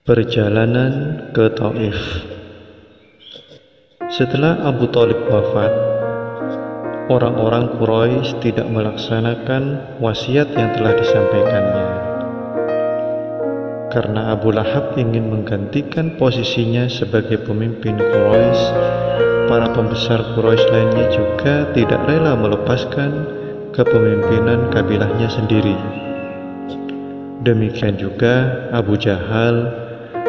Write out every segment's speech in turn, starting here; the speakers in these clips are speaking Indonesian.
Perjalanan ke Taif. Setelah Abu Thalib wafat, orang-orang Quraisy tidak melaksanakan wasiat yang telah disampaikannya. Karena Abu Lahab ingin menggantikan posisinya sebagai pemimpin Quraisy, para pembesar Quraisy lainnya juga tidak rela melepaskan kepemimpinan kabilahnya sendiri. Demikian juga Abu Jahal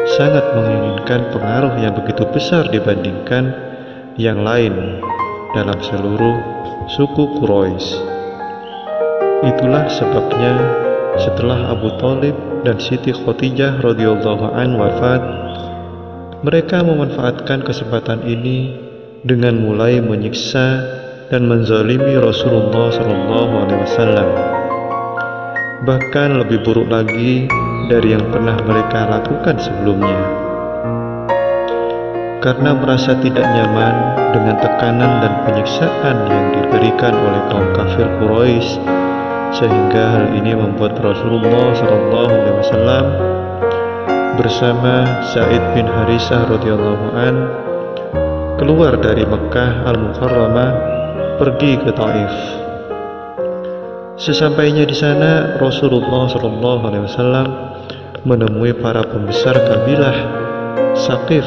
sangat menginginkan pengaruh yang begitu besar dibandingkan yang lain dalam seluruh suku Quraisy. Itulah sebabnya setelah Abu Thalib dan Siti Khadijah radhiyallahu an wafat, mereka memanfaatkan kesempatan ini dengan mulai menyiksa dan menzalimi Rasulullah SAW. Bahkan lebih buruk lagi dari yang pernah mereka lakukan sebelumnya. Karena merasa tidak nyaman dengan tekanan dan penyiksaan yang diberikan oleh kaum kafir Quraisy, sehingga hal ini membuat Rasulullah SAW bersama Zaid bin Harisah radhiyallahu an keluar dari Mekah Al-Mukarramah pergi ke Taif. Sesampainya di sana, Rasulullah SAW menemui para pembesar kabilah Saqif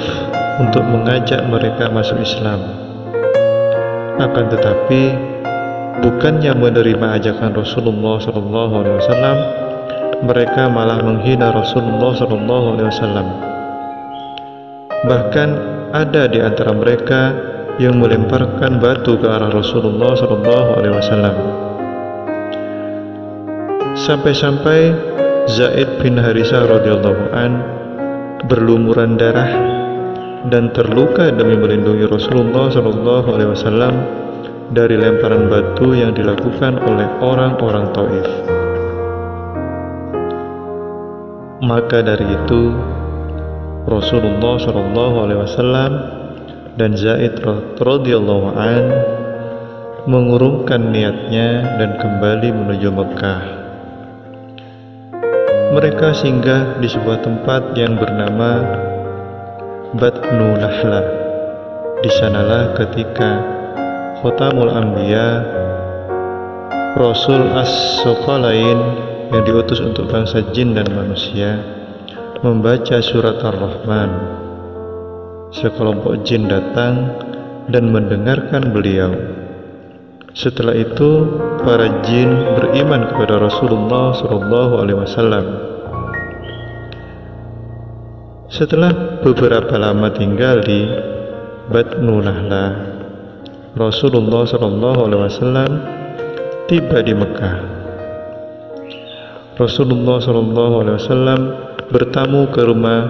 untuk mengajak mereka masuk Islam. Akan tetapi, bukannya menerima ajakan Rasulullah SAW, mereka malah menghina Rasulullah SAW. Bahkan ada di antara mereka yang melemparkan batu ke arah Rasulullah SAW. Sampai-sampai Zaid bin Harisah radhiyallahu an berlumuran darah dan terluka demi melindungi Rasulullah SAW dari lemparan batu yang dilakukan oleh orang-orang Taif. Maka dari itu, Rasulullah SAW dan Zaid radhiyallahu an mengurungkan niatnya dan kembali menuju Mekah. Mereka singgah di sebuah tempat yang bernama Batnu Nahlah. Di sanalah ketika Khatamul Anbiya, Rasul As-Suqalain yang diutus untuk bangsa jin dan manusia, membaca surat Ar-Rahman. Sekelompok jin datang dan mendengarkan beliau. Setelah itu, para jin beriman kepada Rasulullah SAW. Setelah beberapa lama tinggal di Batnu Nahlah, Rasulullah SAW tiba di Mekah. Rasulullah SAW bertamu ke rumah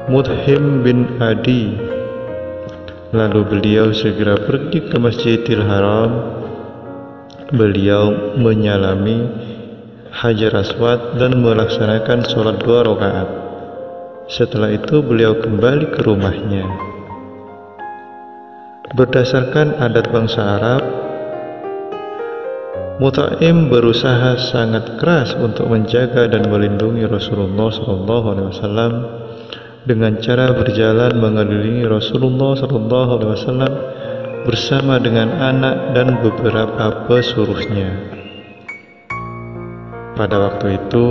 Mudhim bin Adi. Lalu beliau segera pergi ke Masjidil Haram. Beliau menyalami Hajar Aswad dan melaksanakan sholat 2 rakaat. Setelah itu beliau kembali ke rumahnya. Berdasarkan adat bangsa Arab, Mut'im berusaha sangat keras untuk menjaga dan melindungi Rasulullah SAW dengan cara berjalan mengelilingi Rasulullah SAW bersama dengan anak dan beberapa pesuruhnya. Pada waktu itu,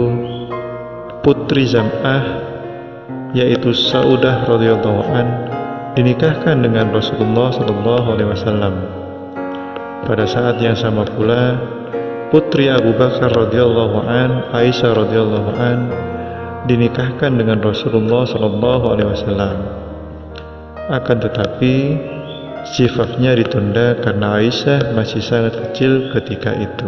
putri Zam'ah, yaitu Saudah radhiyallahu an, dinikahkan dengan Rasulullah SAW. Pada saat yang sama pula, putri Abu Bakar radhiyallahu an, Aisyah radhiyallahu an, dinikahkan dengan Rasulullah SAW. Akan tetapi zifafnya ditunda karena Aisyah masih sangat kecil ketika itu.